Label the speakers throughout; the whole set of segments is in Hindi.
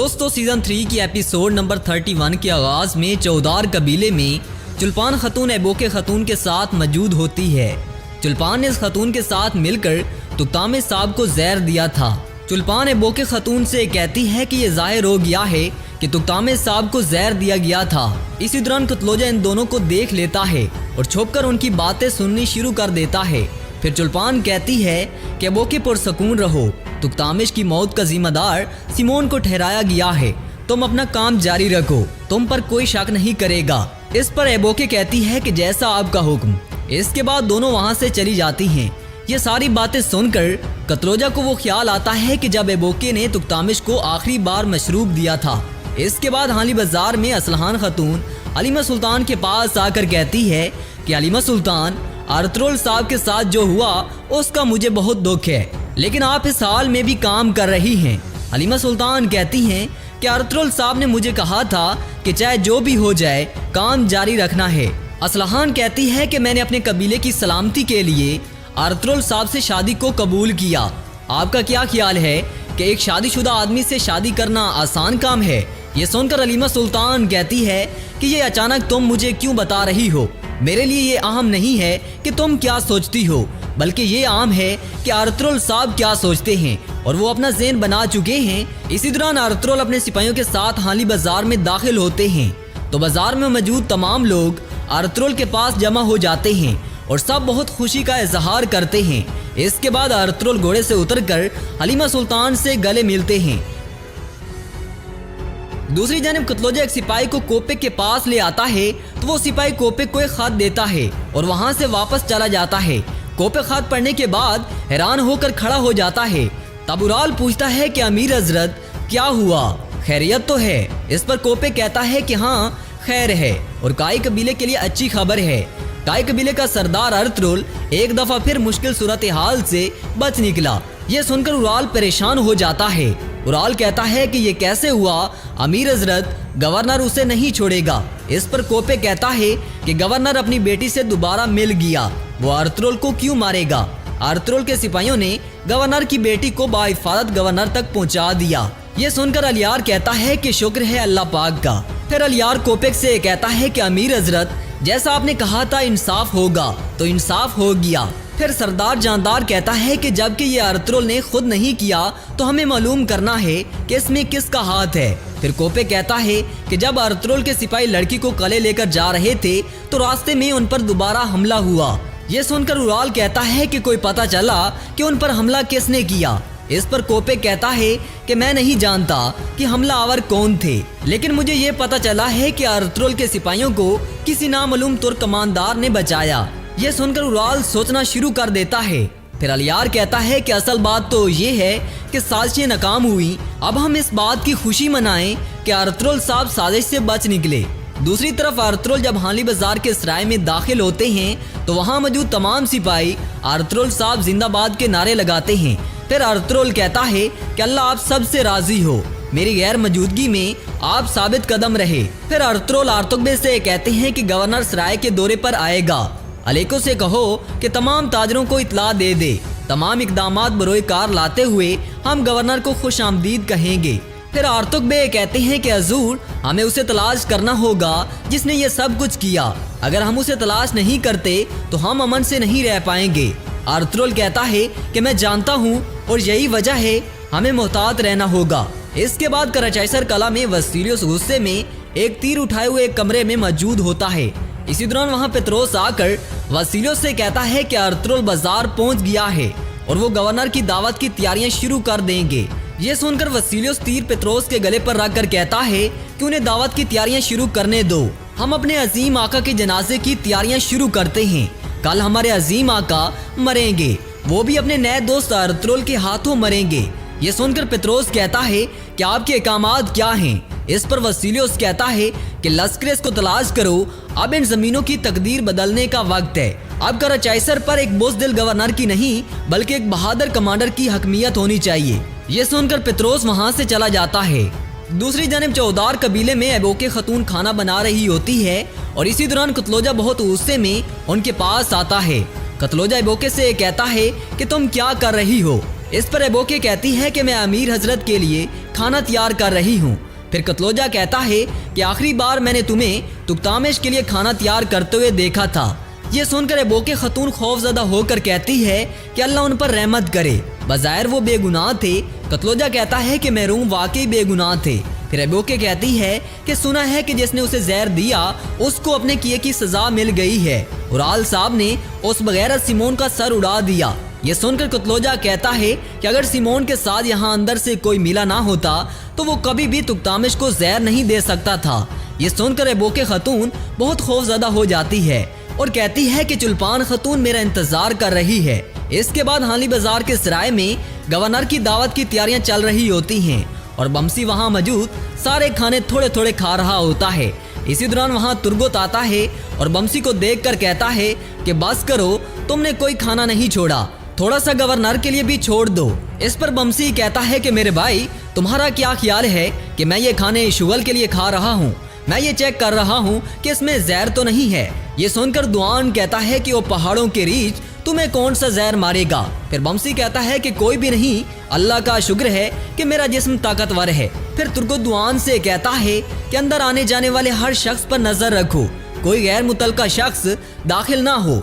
Speaker 1: दोस्तों सीजन 3 की एपिसोड नंबर 31 के आगाज में चौदार कबीले में चुल्पान खतून एबोके खतून के साथ मौजूद होती है। चुल्पान ने इस खतून के साथ मिलकर तुक्तामे साहब को जहर दिया था। चुल्पान एबोके खतून से कहती है कि ये जाहिर हो गया है कि तुक्तामे साहब को जहर दिया गया था। इसी दौरान कतलोजा इन दोनों को देख लेता है और छुपकर उनकी बातें सुननी शुरू कर देता है। फिर चुल्पान कहती है कि एबोके पुरसकून रहो, तुक्तामिश की मौत का जिम्मेदार सिमोन को ठहराया गया है, तुम अपना काम जारी रखो, तुम पर कोई शक नहीं करेगा। इस पर एबोके कहती है कि जैसा आपका हुक्म। इसके बाद दोनों वहां से चली जाती हैं। ये सारी बातें सुनकर कतलोजा को वो ख्याल आता है कि जब एबोके ने तुक्तामिश को आखिरी बार मशरूब दिया था। इसके बाद हाली बाजार में असलहान खतून अलीमा सुल्तान के पास आकर कहती है कि अलीमा सुल्तान, अर्तुगरुल साहब के साथ जो हुआ उसका मुझे बहुत दुख है, लेकिन आप इस हाल में भी काम कर रही हैं। अलीमा सुल्तान कहती हैं कि अर्तुगरुल साहब ने मुझे कहा था कि चाहे जो भी हो जाए काम जारी रखना है। असलहान कहती है कि मैंने अपने कबीले की सलामती के लिए अर्तुगरुल साहब से शादी को कबूल किया। आपका क्या ख्याल है कि एक शादीशुदा आदमी से शादी करना आसान काम है? ये सुनकर अलीमा सुल्तान कहती है कि ये अचानक तुम मुझे क्यों बता रही हो? मेरे लिए ये अहम नहीं है कि तुम क्या सोचती हो, बल्कि ये आम है कि अर्तुगरुल साहब क्या सोचते हैं और वो अपना ज़हन बना चुके हैं। इसी दौरान अर्तुगरुल अपने सिपाहियों के साथ हाली बाजार में दाखिल होते हैं तो बाजार में मौजूद तमाम लोग अर्तुगरुल के पास जमा हो जाते हैं और सब बहुत खुशी का इजहार करते हैं। इसके बाद अर्तुगरुल घोड़े से उतरकर हलीमा सुल्तान से गले मिलते हैं। दूसरी जानिब कतलोजा एक सिपाही को कोपेक के पास ले आता है तो वो सिपाही कोपेक को एक खत देता है और वहां से वापस चला जाता है। कोपेक खत पढ़ने के बाद हैरान होकर खड़ा हो जाता है। तब उराल पूछता है कि अमीर हजरत क्या हुआ, खैरियत तो है? इस पर कोपेक कहता है कि हाँ खैर है और काई कबीले के लिए अच्छी खबर है। काई कबीले का सरदार अर्तुगरुल एक दफा फिर मुश्किल सूरत हाल से बच निकला। ये सुनकर उराल परेशान हो जाता है। उराल कहता है कि ये कैसे हुआ? अमीर हजरत, गवर्नर उसे नहीं छोड़ेगा। इस पर कोपेक कहता है कि गवर्नर अपनी बेटी से दोबारा मिल गया, वो अर्तुगरुल को क्यों मारेगा? अर्तुगरुल के सिपाहियों ने गवर्नर की बेटी को बाहिफाजत गवर्नर तक पहुंचा दिया। ये सुनकर अलियार कहता है कि शुक्र है अल्लाह पाक का। फिर अलियार कोपेक से कहता है कि अमीर हजरत, जैसा आपने कहा था इंसाफ होगा तो इंसाफ हो गया। फिर सरदार जानदार कहता है कि जबकि ये अर्तुगरुल ने खुद नहीं किया तो हमें मालूम करना है कि इसमें किसका हाथ है। फिर कोपेक कहता है कि जब अर्तुगरुल के सिपाही लड़की को कले लेकर जा रहे थे तो रास्ते में उन पर दोबारा हमला हुआ। ये सुनकर उराल कहता है कि कोई पता चला कि उन पर हमला किसने किया? इस पर कोपेक कहता है कि मैं नहीं जानता कि हमलावर कौन थे, लेकिन मुझे ये पता चला है कि अर्तुगरुल के सिपाहियों को किसी नामालूम तुर्क कमांडर ने बचाया। ये सुनकर उराल सोचना शुरू कर देता है। फिर अलियार कहता है कि असल बात तो ये है कि साजिशें नाकाम हुई, अब हम इस बात की खुशी मनाएं कि अर्तुगरुल साहब साजिश से बच निकले। दूसरी तरफ अर्तुगरुल जब हाली बाजार के सराय में दाखिल होते हैं तो वहाँ मौजूद तमाम सिपाही अर्तुगरुल साहब जिंदाबाद के नारे लगाते हैं। फिर अर्तुगरुल कहता है कि अल्लाह आप सबसे राजी हो, मेरी गैर मौजूदगी में आप साबित कदम रहे। फिर अर्तुगरुल आर्तुगबे से कहते हैं कि गवर्नर सराय के दौरे पर आएगा, अलेको से कहो कि तमाम ताजरों को इतला दे दे। तमाम इकदामात बरोए कार लाते हुए हम गवर्नर को खुश आमदीद कहेंगे। फिर आर्तुगबे कहते हैं कि हजूर, हमें उसे तलाश करना होगा जिसने ये सब कुछ किया। अगर हम उसे तलाश नहीं करते तो हम अमन से नहीं रह पाएंगे। अर्तुगरुल कहता है कि मैं जानता हूँ और यही वजह है हमें मोहतात रहना होगा। इसके बाद कराचाइसर कला में वसीलियोस गुस्से में एक तीर उठाए हुए एक कमरे में मौजूद होता है। इसी दौरान वहाँ पेत्रोस आकर वसीलियोस से कहता है कि अर्तुगरुल बाजार पहुँच गया है और वो गवर्नर की दावत की तैयारियां शुरू कर देंगे। ये सुनकर वसीलियोस तीर पेत्रोस के गले पर रखकर कहता है कि उन्हें दावत की तैयारियां शुरू करने दो, हम अपने अजीम आका के जनाजे की तैयारियां शुरू करते हैं। कल हमारे अजीम आका मरेंगे, वो भी अपने नए दोस्त अर्तुगरुल के हाथों मरेंगे। ये सुनकर पेत्रोस कहता है कि आपके अहकामात क्या हैं? इस पर वसीलियोस कहता है कि लश्करेस को तलाश करो, अब इन जमीनों की तकदीर बदलने का वक्त है। अब कराचाइसर पर एक बुज़दिल गवर्नर की नहीं बल्कि एक बहादुर कमांडर की हकमियत होनी चाहिए। ये सुनकर पेत्रोस वहां से चला जाता है। दूसरी जानिब चौदार कबीले में एबोके खतून खाना बना रही होती है और इसी दौरान कतलोजा बहुत गुस्से में उनके पास आता है। कतलोजा एबोके से कहता है कि तुम क्या कर रही हो? इस पर एबोके कहती है कि मैं अमीर हजरत के लिए खाना तैयार कर रही हूँ। फिर कतलोजा कहता है कि आखिरी बार मैंने तुम्हें तुक्तामिश के लिए खाना तैयार करते हुए देखा था। ये सुनकर एबोके खतून खौफजदा होकर कहती है कि अल्लाह उन पर रहमत करे, बज़ाहिर वो बेगुनाह थे। कतलोजा कहता है कि महरूम वाकई बेगुनाह थे। फिर एबोके कहती है कि सुना है कि जिसने उसे जहर दिया उसको अपने किए की सजा मिल गई है और आल साहब ने उस बगैर सिमोन का सर उड़ा दिया। ये सुनकर कतलोजा कहता है कि अगर सिमोन के साथ यहाँ अंदर से कोई मिला ना होता तो वो कभी भी तुक्तामिश को जहर नहीं दे सकता था। ये सुनकर एबोके खतून बहुत खौफजदा हो जाती है और कहती है कि चुल्पान खतून मेरा इंतजार कर रही है। इसके बाद हाली बाजार के सराय में गवर्नर की दावत की तैयारियां चल रही होती हैं और बमसी वहां मौजूद सारे खाने थोड़े थोड़े खा रहा होता है। इसी दौरान वहां तुर्गुत आता है और बमसी को देखकर कहता है कि बस करो, तुमने कोई खाना नहीं छोड़ा, थोड़ा सा गवर्नर के लिए भी छोड़ दो। इस पर बमसी कहता है कि मेरे भाई, तुम्हारा क्या ख्याल है कि मैं ये खाने शुगल के लिए खा रहा हूँ? मैं ये चेक कर रहा हूँ कि इसमें जहर तो नहीं है। ये सुनकर दुआन कहता है कि वो पहाड़ों के रीछ तुम्हें कौन सा जहर मारेगा। फिर बमसी कहता है कि कोई भी नहीं, अल्लाह का शुक्र है कि मेरा जिस्म ताकतवर है। फिर तुर्गुत दुआन से कहता है कि अंदर आने जाने वाले हर शख्स पर नजर रखो, कोई गैर मुतल्लका शख्स दाखिल ना हो।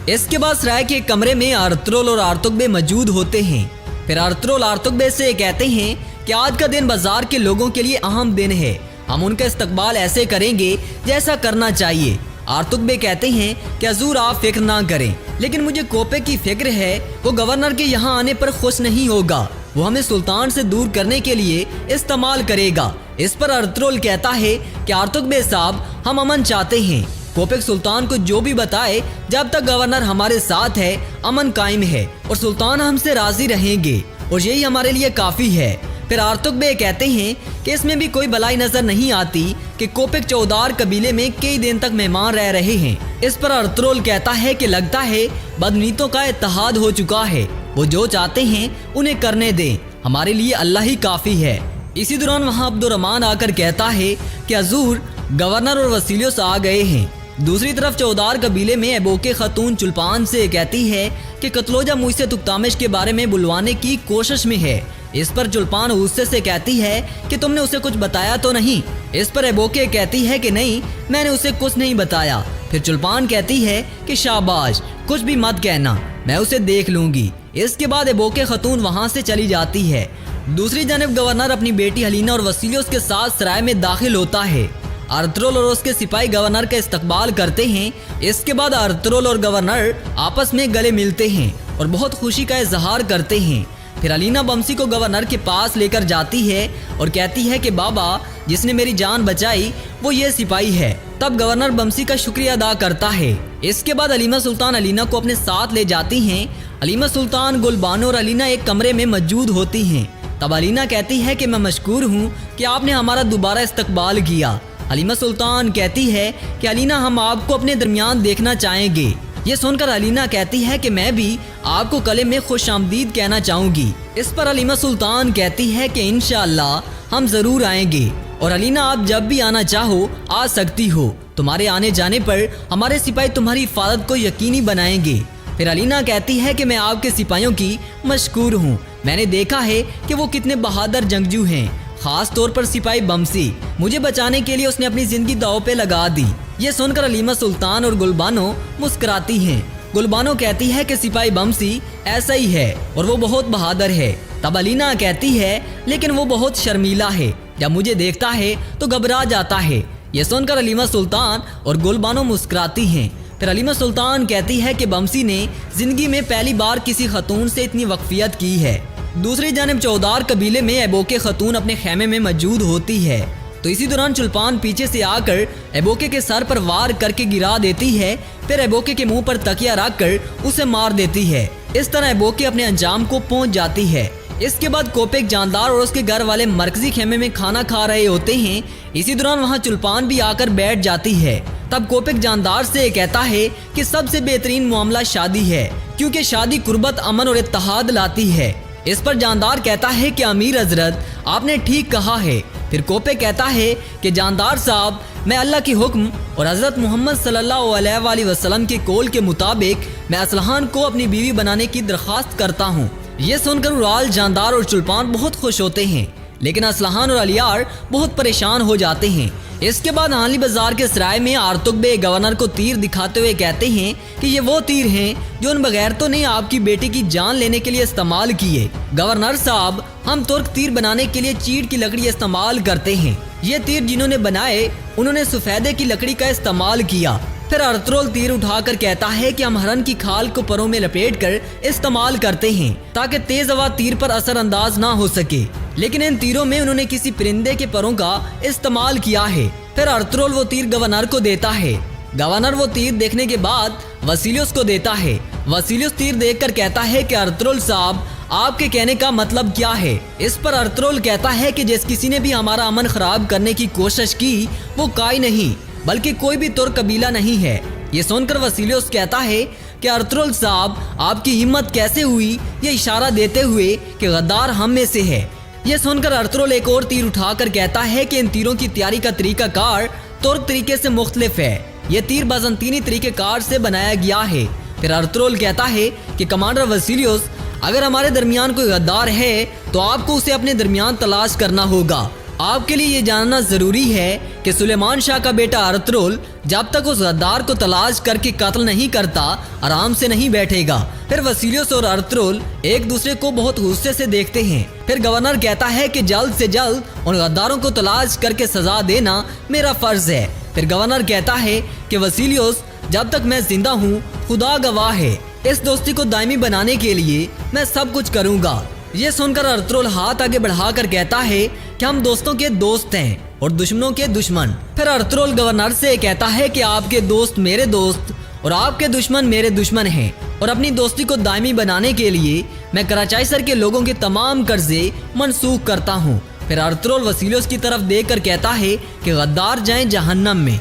Speaker 1: इसके बाद सराय के कमरे में अर्तुगरुल और आर्तुगबे मौजूद होते हैं। फिर अर्तुगरुल आर्तुगबे से कहते हैं कि आज का दिन बाजार के लोगों के लिए अहम दिन है, हम उनका इस्तकबाल ऐसे करेंगे जैसा करना चाहिए। आर्तुगबे कहते हैं कि हजूर आप फिक्र ना करें, लेकिन मुझे कोपे की फिक्र है, वो गवर्नर के यहाँ आने पर खुश नहीं होगा, वो हमें सुल्तान से दूर करने के लिए इस्तेमाल करेगा। इस पर अर्तुगरुल कहता है कि आर्तुगबे साहब, हम अमन चाहते हैं, कोपेक सुल्तान को जो भी बताए, जब तक गवर्नर हमारे साथ है अमन कायम है और सुल्तान हमसे राजी रहेंगे और यही हमारे लिए काफी है। फिर आर्तुगबे कहते हैं कि इसमें भी कोई भलाई नजर नहीं आती कि कोपेक चौदार कबीले में कई दिन तक मेहमान रह रहे हैं। इस पर अर्तुगरुल कहता है कि लगता है बदनीतों का इत्तेहाद हो चुका है, वो जो चाहते हैं उन्हें करने दें, हमारे लिए अल्लाह ही काफी है। इसी दौरान वहाँ अब्दुर्रहमान आकर कहता है कि हजूर गवर्नर और वसीलियों आ गए हैं। दूसरी तरफ चौदार कबीले में एबोके खतून चुल्पान से कहती है कि कतलोजा मुझसे तुक्तामिश के बारे में बुलवाने की कोशिश में है। इस पर चुल्पान गुस्से से कहती है कि तुमने उसे कुछ बताया तो नहीं? इस पर एबोके कहती है कि नहीं, मैंने उसे कुछ नहीं बताया। फिर चुल्पान कहती है कि शाबाश, कुछ भी मत कहना, मैं उसे देख लूंगी। इसके बाद एबोके खतून वहाँ से चली जाती है। दूसरी जानब गवर्नर अपनी बेटी हलीना और वसीलियों के साथ सराय में दाखिल होता है। अर्तुगरुल और उसके सिपाही गवर्नर का इस्तकबाल करते हैं। इसके बाद अर्तुगरुल और गवर्नर आपस में गले मिलते हैं और बहुत खुशी का इजहार करते हैं। फिर हलीना बमसी को गवर्नर के पास लेकर जाती है और कहती है कि बाबा, जिसने मेरी जान बचाई वो ये सिपाही है। तब गवर्नर बमसी का शुक्रिया अदा करता है। इसके बाद हलीमा सुल्तान हलीना को अपने साथ ले जाती हैं। हलीमा सुल्तान, गुलबानो और हलीना एक कमरे में मौजूद होती हैं। तब हलीना कहती है कि मैं मशकूर हूँ कि आपने हमारा दोबारा इस्तकबाल किया। हलीमा सुल्तान कहती है कि हलीना, हम आपको अपने दरमियान देखना चाहेंगे। ये सुनकर हलीना कहती है कि मैं भी आपको कले में खुश आमदीद कहना चाहूंगी। इस पर हलीमा सुल्तान कहती है कि इंशाअल्लाह हम जरूर आएंगे और हलीना, आप जब भी आना चाहो आ सकती हो, तुम्हारे आने जाने पर हमारे सिपाही तुम्हारी हिफाजत को यकीनी बनाएंगे। फिर हलीना कहती है कि मैं आपके सिपाहियों की मशकूर हूँ, मैंने देखा है कि वो कितने बहादुर जंगजू हैं, खास तौर पर सिपाही बमसी, मुझे बचाने के लिए उसने अपनी जिंदगी दांव पे लगा दी। ये सुनकर हलीमा सुल्तान और गुलबानो मुस्कुराती हैं। गुलबानो कहती है कि सिपाही बमसी ऐसा ही है और वो बहुत बहादुर है। तब हलीना कहती है लेकिन वो बहुत शर्मीला है, जब मुझे देखता है तो घबरा जाता है। ये सुनकर हलीमा सुल्तान और गुलबानो मुस्कुराती हैं। फिर हलीमा सुल्तान कहती है कि बमसी ने जिंदगी में पहली बार किसी खतून से इतनी वक्फियत की है। दूसरी जानिब चौदार कबीले में एबोके खतून अपने खेमे में मौजूद होती है। तो इसी दौरान चुल्पान पीछे से आकर एबोके के सर पर वार करके गिरा देती है। फिर एबोके के मुंह पर तकिया रखकर उसे मार देती है। इस तरह एबोके अपने अंजाम को पहुंच जाती है। इसके बाद कोपेक जानदार और उसके घर वाले मरकजी खेमे में खाना खा रहे होते हैं। इसी दौरान वहां चुल्पान भी आकर बैठ जाती है। तब कोपेक जानदार से कहता है कि सबसे बेहतरीन मामला शादी है, क्योंकि शादी कुर्बत, अमन और इत्तेहाद लाती है। इस पर जानदार कहता है कि अमीर हजरत, आपने ठीक कहा है, फिर कोपे कहता है कि जानदार साहब, मैं अल्लाह की हुक्म और हज़रत मोहम्मद सल्लल्लाहु अलैहि वसल्लम के कौल के मुताबिक मैं असलहान को अपनी बीवी बनाने की दरख्वास्त करता हूँ। ये सुनकर उराल, जानदार और चुल्पान बहुत खुश होते हैं, लेकिन असलहान और अलियार बहुत परेशान हो जाते हैं। इसके बाद हाली बाजार के सराय में आर्तुगबे गवर्नर को तीर दिखाते हुए कहते हैं कि ये वो तीर हैं जो उन बगैर तो नहीं आपकी बेटी की जान लेने के लिए इस्तेमाल किए। गवर्नर साहब, हम तुर्क तीर बनाने के लिए चीड़ की लकड़ी इस्तेमाल करते हैं। ये तीर जिन्होंने बनाए उन्होंने सफेदे की लकड़ी का इस्तेमाल किया। फिर अर्तुगरुल तीर उठाकर कहता है कि हम हरन की खाल को परों में लपेटकर इस्तेमाल करते हैं ताकि तेज हवा तीर पर असर अंदाज ना हो सके, लेकिन इन तीरों में उन्होंने किसी परिंदे के परों का इस्तेमाल किया है। फिर अर्तुगरुल वो तीर गवर्नर को देता है। गवर्नर वो तीर देखने के बाद वसीलियस को देता है। वसीलियस तीर देखकर कहता है कि अर्तुगरुल साहब, आपके कहने का मतलब क्या है? इस पर अर्तुगरुल कहता है कि जिस किसी ने भी हमारा अमन खराब करने की कोशिश की वो काई नहीं बल्कि कोई भी तुर्क कबीला नहीं है। ये सुनकर वसीलियस कहता है कि अर्तुगरुल साहब, आपकी हिम्मत कैसे हुई? ये इशारा देते हुए कि गद्दार हम में से है। ये सुनकर अर्तुगरुल एक और तीर उठाकर कहता है कि इन तीरों की तैयारी का तरीकाकार तुर्क तरीके से मुख्तलिफ है। ये तीर बाज़ंतीनी तरीकेकार से बनाया गया है। फिर अर्तुगरुल कहता है कि कमांडर वसीलियस, अगर हमारे दरमियान कोई गद्दार है तो आपको उसे अपने दरमियान तलाश करना होगा। आपके लिए ये जानना जरूरी है कि सुलेमान शाह का बेटा अर्तुगरुल जब तक उस गद्दार को तलाश करके कत्ल नहीं करता आराम से नहीं बैठेगा। फिर वसीलियस और अर्तुगरुल एक दूसरे को बहुत गुस्से से देखते हैं। फिर गवर्नर कहता है कि जल्द से जल्द उन गद्दारों को तलाश करके सजा देना मेरा फर्ज है। फिर गवर्नर कहता है कि वसीलियस, जब तक मैं जिंदा हूँ खुदा गवाह है, इस दोस्ती को दायमी बनाने के लिए मैं सब कुछ करूँगा। ये सुनकर अर्तुगरुल हाथ आगे बढ़ाकर कहता है कि हम दोस्तों के दोस्त हैं और दुश्मनों के दुश्मन। फिर अर्तुगरुल गवर्नर से कहता है कि आपके दोस्त मेरे दोस्त और आपके दुश्मन मेरे दुश्मन हैं और अपनी दोस्ती को दायमी बनाने के लिए मैं कराचाईसर के लोगों के तमाम कर्जे मनसूख करता हूँ। फिर अर्तुगरुल वसीलियस की तरफ देखकर कहता है कि गद्दार जाएं जहन्नम में।